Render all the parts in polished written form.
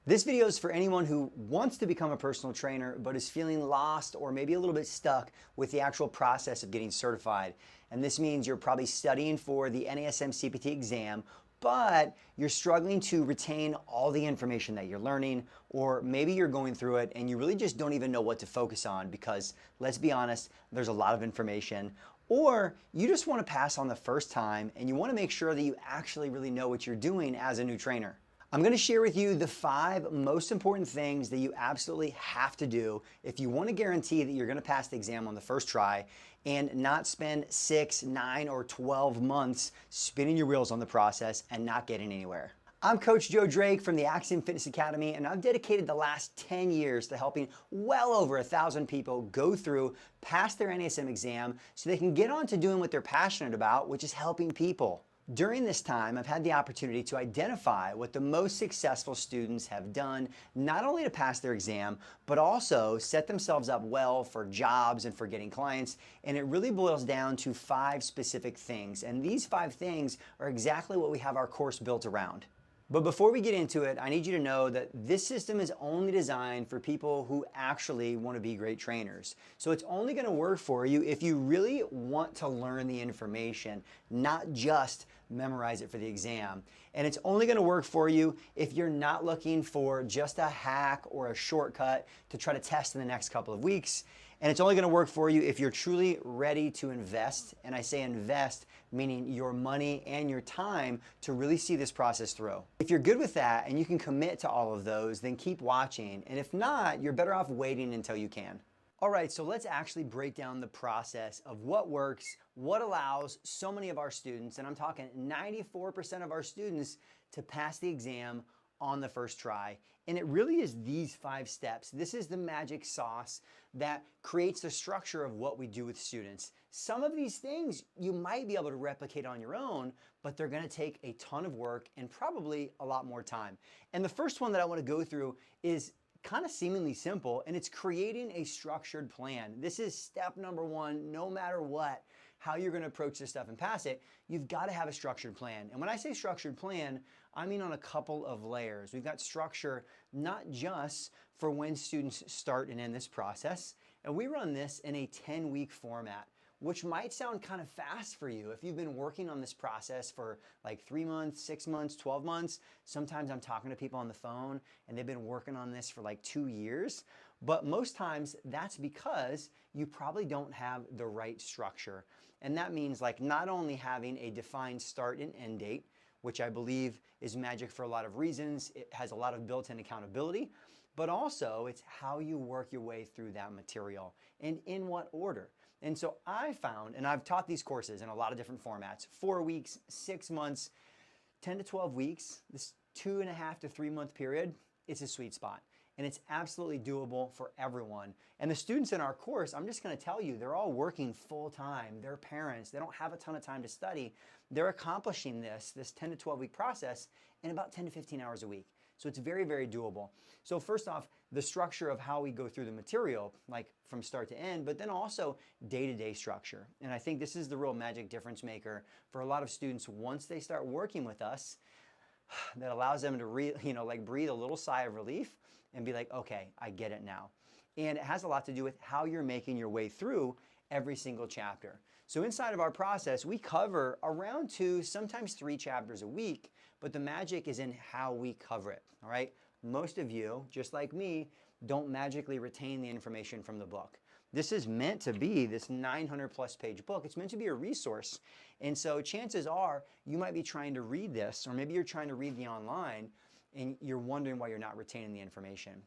This video is for anyone who wants to become a personal trainer but is feeling lost or maybe a little bit stuck with the actual process of getting certified. And this means you're probably studying for the NASM-CPT exam, but you're struggling to retain all the information that you're learning, or maybe you're going through it and you really just don't even know what to focus on because, let's be honest, there's a lot of information. Or you just want to pass on the first time and you want to make sure that you actually really know what you're doing as a new trainer. I'm going to share with you the 5 most important things that you absolutely have to do if you want to guarantee that you're going to pass the exam on the first try and not spend 6, 9, or 12 months spinning your wheels on the process and not getting anywhere. I'm Coach Joe Drake from the Axiom Personal Trainer Academy, and I've dedicated the last 10 years to helping well over 1,000 people go through, pass their NASM exam so they can get on to doing what they're passionate about, which is helping people. During this time, I've had the opportunity to identify what the most successful students have done, not only to pass their exam, but also set themselves up well for jobs and for getting clients. And it really boils down to 5 specific things. And these 5 things are exactly what we have our course built around. But before we get into it, I need you to know that this system is only designed for people who actually want to be great trainers. So it's only going to work for you if you really want to learn the information, not just memorize it for the exam. And it's only going to work for you if you're not looking for just a hack or a shortcut to try to test in the next couple of weeks. And it's only going to work for you if you're truly ready to invest. And I say invest, meaning your money and your time to really see this process through. If you're good with that and you can commit to all of those, then keep watching. And if not, you're better off waiting until you can. All right, so let's actually break down the process of what works, what allows so many of our students, and I'm talking 94% of our students, to pass the exam on the first try. And it really is these 5 steps. This is the magic sauce that creates the structure of what we do with students. Some of these things you might be able to replicate on your own, but they're going to take a ton of work and probably a lot more time. And the first one that I want to go through is kind of seemingly simple, and it's creating a structured plan. This is step number 1, no matter what, how you're going to approach this stuff and pass it, you've got to have a structured plan. And when I say structured plan, I mean on a couple of layers. We've got structure not just for when students start and end this process, and we run this in a 10-week format, which might sound kind of fast for you if you've been working on this process for like 3 months, 6 months, 12 months. Sometimes I'm talking to people on the phone and they've been working on this for like 2 years. But most times that's because you probably don't have the right structure. And that means like not only having a defined start and end date, which I believe is magic for a lot of reasons. It has a lot of built-in accountability, but also it's how you work your way through that material and in what order. And so I found, and I've taught these courses in a lot of different formats, 4 weeks, 6 months, 10 to 12 weeks, this 2.5 to 3 month period, it's a sweet spot. And it's absolutely doable for everyone. And the students in our course, I'm just going to tell you, they're all working full time. They're parents. They don't have a ton of time to study. They're accomplishing this 10 to 12 week process in about 10 to 15 hours a week. So it's very, very doable. So first off, the structure of how we go through the material, like from start to end, but then also day-to-day structure. And I think this is the real magic difference maker for a lot of students once they start working with us, that allows them to breathe a little sigh of relief and be like, okay, I get it now. And it has a lot to do with how you're making your way through every single chapter. So inside of our process, we cover around 2, sometimes 3 chapters a week, but the magic is in how we cover it, all right? Most of you, just like me, don't magically retain the information from the book. This is meant to be this 900+ page book. It's meant to be a resource. And so chances are you might be trying to read this, or maybe you're trying to read the online and you're wondering why you're not retaining the information.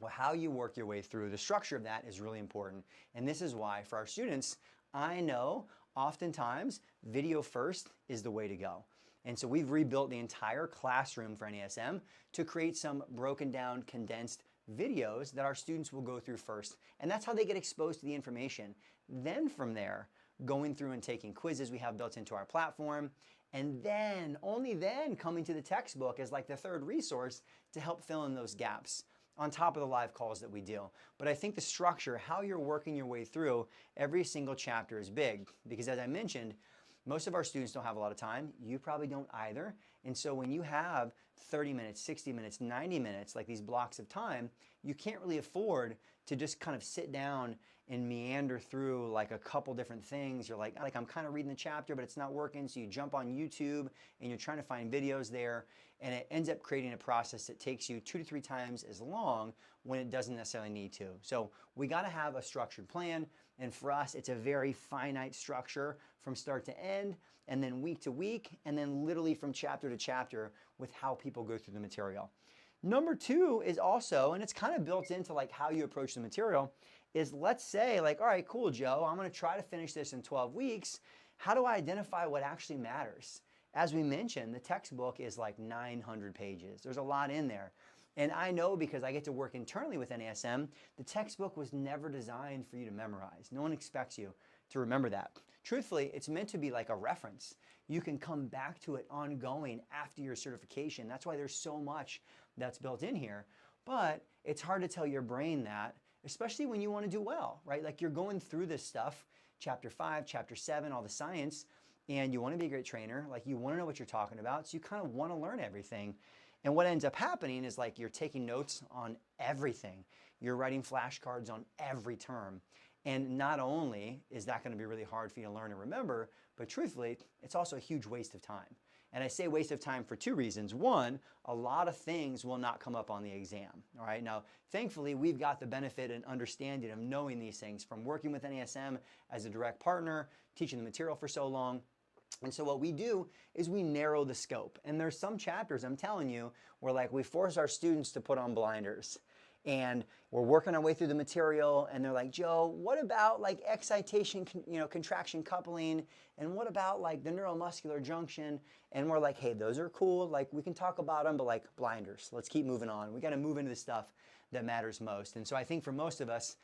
Well, how you work your way through the structure of that is really important. And this is why for our students, I know oftentimes video first is the way to go. And so we've rebuilt the entire classroom for NASM to create some broken down, condensed videos that our students will go through first. And that's how they get exposed to the information. Then from there, going through and taking quizzes we have built into our platform, and then, only then, coming to the textbook as like the 3rd resource to help fill in those gaps on top of the live calls that we do. But I think the structure, how you're working your way through every single chapter is big because, as I mentioned, most of our students don't have a lot of time. You probably don't either. And so when you have 30 minutes, 60 minutes, 90 minutes, like these blocks of time, you can't really afford to just kind of sit down and meander through like a couple different things. You're like I'm kind of reading the chapter, but it's not working. So you jump on YouTube and you're trying to find videos there, and it ends up creating a process that takes you 2 to 3 times as long when it doesn't necessarily need to. So we got to have a structured plan. And for us, it's a very finite structure from start to end, and then week to week, and then literally from chapter to chapter with how people go through the material. Number 2 is also, and it's kind of built into like how you approach the material, is let's say like, all right, cool, Joe, I'm going to try to finish this in 12 weeks. How do I identify what actually matters? As we mentioned, the textbook is like 900 pages. There's a lot in there. And I know because I get to work internally with NASM, the textbook was never designed for you to memorize. No one expects you to remember that. Truthfully, it's meant to be like a reference. You can come back to it ongoing after your certification. That's why there's so much that's built in here. But it's hard to tell your brain that, especially when you want to do well, right? Like you're going through this stuff, chapter 5, chapter 7, all the science, and you want to be a great trainer. Like you want to know what you're talking about. So you kind of want to learn everything. And what ends up happening is like you're taking notes on everything. You're writing flashcards on every term. And not only is that going to be really hard for you to learn and remember, but truthfully, it's also a huge waste of time. And I say waste of time for 2 reasons. One, a lot of things will not come up on the exam. All right. Now, thankfully, we've got the benefit and understanding of knowing these things from working with NASM as a direct partner, teaching the material for so long. And so what we do is we narrow the scope. And there's some chapters, I'm telling you, where like we force our students to put on blinders. And we're working our way through the material, and they're like, Joe, what about like excitation, contraction coupling? And what about like the neuromuscular junction? And we're like, hey, those are cool. Like we can talk about them, but like blinders. Let's keep moving on. We got to move into the stuff that matters most. And so I think for most of us,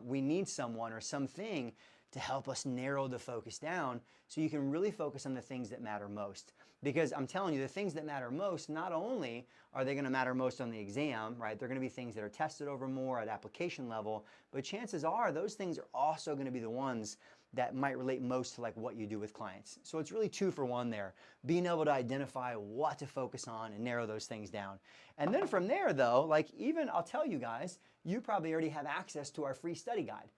we need someone or something to help us narrow the focus down so you can really focus on the things that matter most. Because I'm telling you, the things that matter most, not only are they going to matter most on the exam, right? They're going to be things that are tested over more at application level, but chances are those things are also going to be the ones that might relate most to like what you do with clients. So it's really 2 for 1 there, being able to identify what to focus on and narrow those things down. And then from there though, like even I'll tell you guys, you probably already have access to our free study guide,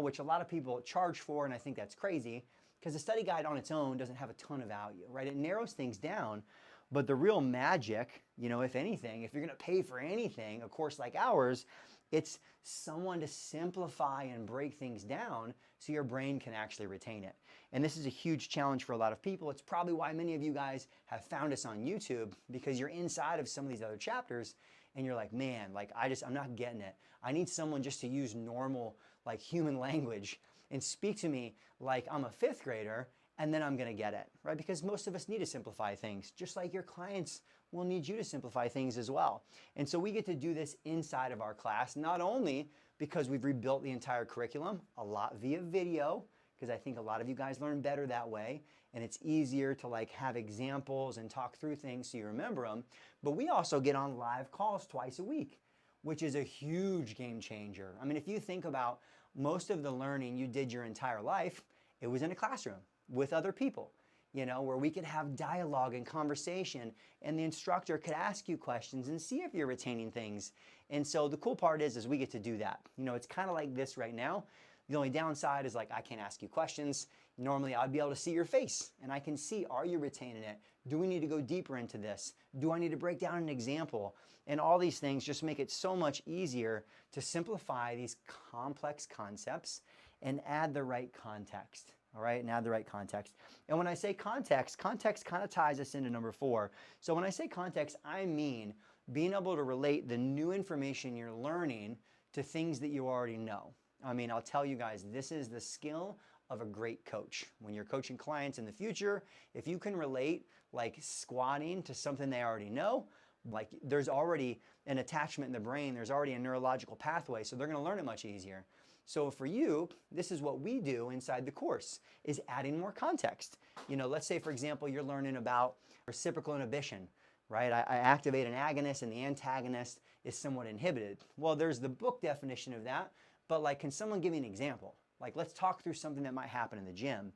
which a lot of people charge for, and I think that's crazy because the study guide on its own doesn't have a ton of value, right? It narrows things down, but the real magic, if anything, if you're going to pay for anything, a course like ours, it's someone to simplify and break things down so your brain can actually retain it. And this is a huge challenge for a lot of people. It's probably why many of you guys have found us on YouTube, because you're inside of some of these other chapters and you're like, man, like I'm not getting it. I need someone just to use normal, like human language and speak to me like I'm a 5th grader, and then I'm going to get it, right? Because most of us need to simplify things, just like your clients will need you to simplify things as well. And so we get to do this inside of our class, not only because we've rebuilt the entire curriculum, a lot via video, because I think a lot of you guys learn better that way, and it's easier to like have examples and talk through things so you remember them, but we also get on live calls twice a week, which is a huge game changer. I mean, if you think about most of the learning you did your entire life, it was in a classroom with other people, where we could have dialogue and conversation, and the instructor could ask you questions and see if you're retaining things. And so the cool part is we get to do that. It's kind of like this right now. The only downside is like I can't ask you questions. Normally I'd be able to see your face and I can see, are you retaining it? Do we need to go deeper into this? Do I need to break down an example? And all these things just make it so much easier to simplify these complex concepts and add the right context. All right, and add the right context. And when I say context kind of ties us into number 4. So when I say context, I mean being able to relate the new information you're learning to things that you already know. I mean, I'll tell you guys, this is the skill of a great coach. When you're coaching clients in the future, if you can relate like squatting to something they already know, like there's already an attachment in the brain, there's already a neurological pathway, so they're going to learn it much easier. So for you, this is what we do inside the course, is adding more context. Let's say, for example, you're learning about reciprocal inhibition, right? I activate an agonist and the antagonist is somewhat inhibited. Well, there's the book definition of that, but like, can someone give me an example? Like, let's talk through something that might happen in the gym.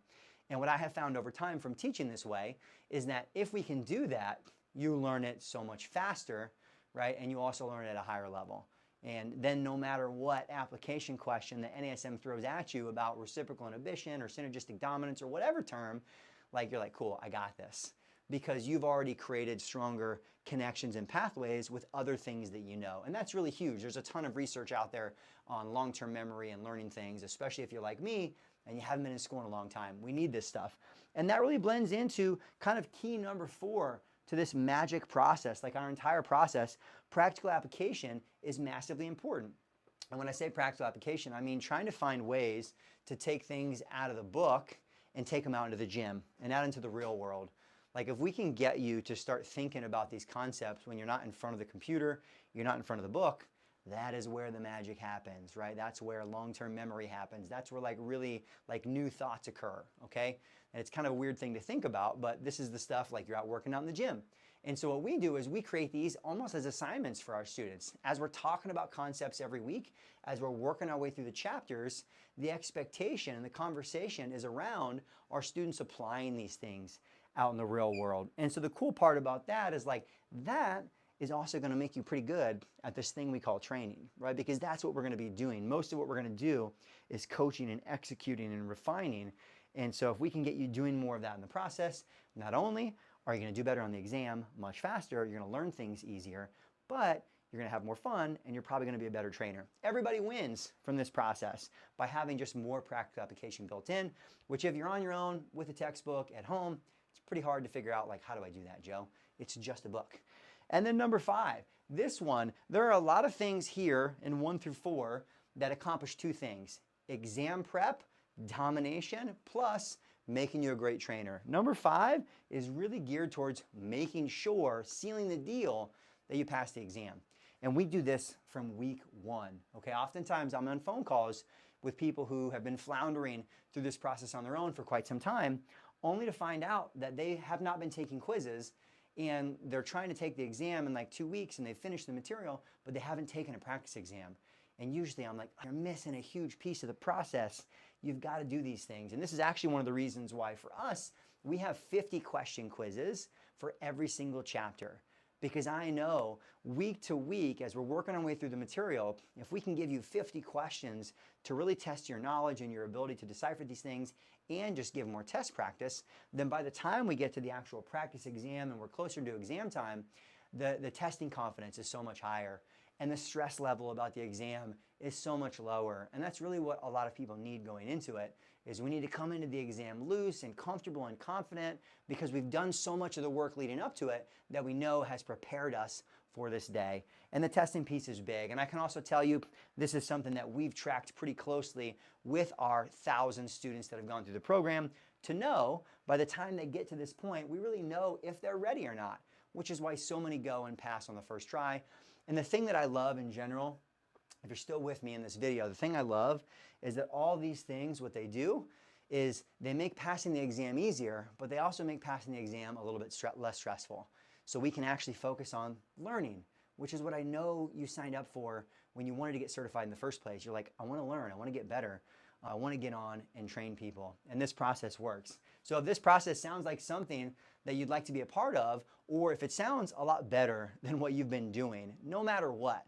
And what I have found over time from teaching this way is that if we can do that, you learn it so much faster, right? And you also learn it at a higher level. And then no matter what application question the NASM throws at you about reciprocal inhibition or synergistic dominance or whatever term, like you're like, cool, I got this. Because you've already created stronger connections and pathways with other things that you know. And that's really huge. There's a ton of research out there on long-term memory and learning things, especially if you're like me and you haven't been in school in a long time. We need this stuff. And that really blends into kind of key number 4 to this magic process. Like our entire process, practical application is massively important. And when I say practical application, I mean trying to find ways to take things out of the book and take them out into the gym and out into the real world. Like if we can get you to start thinking about these concepts when you're not in front of the computer, you're not in front of the book, that is where the magic happens, right? That's where long-term memory happens. That's where like really like new thoughts occur, okay? And it's kind of a weird thing to think about, but this is the stuff like you're out working out in the gym. And so what we do is we create these almost as assignments for our students. As we're talking about concepts every week, as we're working our way through the chapters, the expectation and the conversation is around our students applying these things out in the real world. And so the cool part about that is like that is also going to make you pretty good at this thing we call training, right? Because that's what we're going to be doing. Most of what we're going to do is coaching and executing and refining. And so if we can get you doing more of that in the process, not only are you going to do better on the exam much faster, you're going to learn things easier, but you're going to have more fun and you're probably going to be a better trainer. Everybody wins from this process by having just more practical application built in, which if you're on your own with a textbook at home, it's pretty hard to figure out like, how do I do that, Joe? It's just a book. And then number 5, this one, there are a lot of things here in 1 through 4 that accomplish 2 things: exam prep, domination, plus making you a great trainer. Number 5 is really geared towards making sure, sealing the deal, that you pass the exam. And we do this from week 1, okay? Oftentimes I'm on phone calls with people who have been floundering through this process on their own for quite some time, only to find out that they have not been taking quizzes and they're trying to take the exam in like 2 weeks and they've finished the material, but they haven't taken a practice exam. And usually I'm like, you're missing a huge piece of the process. You've got to do these things. And this is actually one of the reasons why for us, we have 50 question quizzes for every single chapter. Because I know week to week, as we're working our way through the material, if we can give you 50 questions to really test your knowledge and your ability to decipher these things and just give more test practice, then by the time we get to the actual practice exam and we're closer to exam time, the testing confidence is so much higher and the stress level about the exam is so much lower. And that's really what a lot of people need going into it, is we need to come into the exam loose and comfortable and confident because we've done so much of the work leading up to it that we know has prepared us for this day. And the testing piece is big. And I can also tell you, this is something that we've tracked pretty closely with our 1,000 students that have gone through the program to know by the time they get to this point, we really know if they're ready or not, which is why so many go and pass on the first try. And the thing that I love in general, if you're still with me in this video, the thing I love is that all these things, what they do is they make passing the exam easier, but they also make passing the exam a little bit less stressful. So we can actually focus on learning, which is what I know you signed up for when you wanted to get certified in the first place. You're like, I want to learn, I want to get better, I want to get on and train people. And this process works. So if this process sounds like something that you'd like to be a part of, or if it sounds a lot better than what you've been doing, no matter what,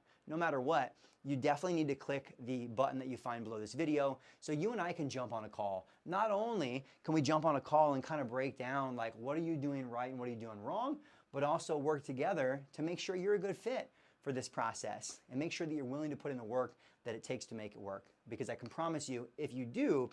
you definitely need to click the button that you find below this video so you and I can jump on a call. Not only can we jump on a call and kind of break down like what are you doing right and what are you doing wrong, but also work together to make sure you're a good fit for this process and make sure that you're willing to put in the work that it takes to make it work. Because I can promise you, if you do,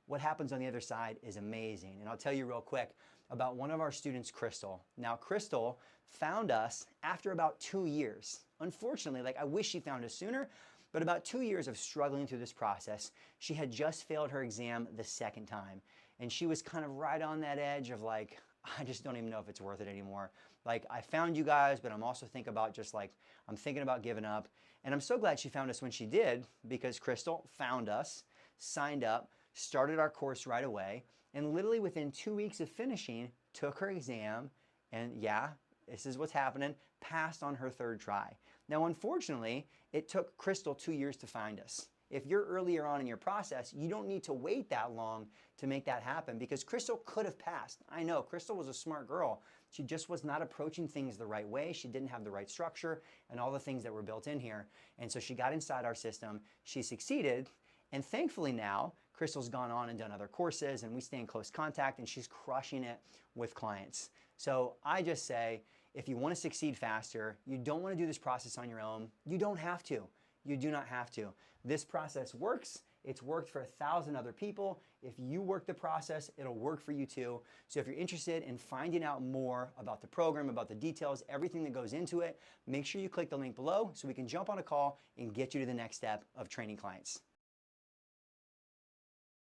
what happens on the other side is amazing. And I'll tell you real quick about one of our students, Crystal. Now, Crystal found us after about 2 years. Unfortunately, like I wish she found us sooner, but about 2 years of struggling through this process, she had just failed her exam the second time. And she was kind of right on that edge of like, I just don't even know if it's worth it anymore. Like I found you guys, but I'm also thinking about just like, I'm thinking about giving up. And I'm so glad she found us when she did, because Crystal found us, signed up, started our course right away, and literally within 2 weeks of finishing, took her exam, and yeah, this is what's happening, passed on her third try. Now, unfortunately, it took Crystal 2 years to find us. if you're earlier on in your process, you don't need to wait that long to make that happen, because Crystal could have passed. I know, Crystal was a smart girl. She just was not approaching things the right way. She didn't have the right structure and all the things that were built in here. And so she got inside our system, she succeeded, and thankfully now, Crystal's gone on and done other courses, and we stay in close contact, and she's crushing it with clients. So I just say, if you want to succeed faster, you don't want to do this process on your own, you don't have to. You do not have to. This process works. It's worked for 1,000 other people. If you work the process, it'll work for you too. So if you're interested in finding out more about the program, about the details, everything that goes into it, make sure you click the link below so we can jump on a call and get you to the next step of training clients.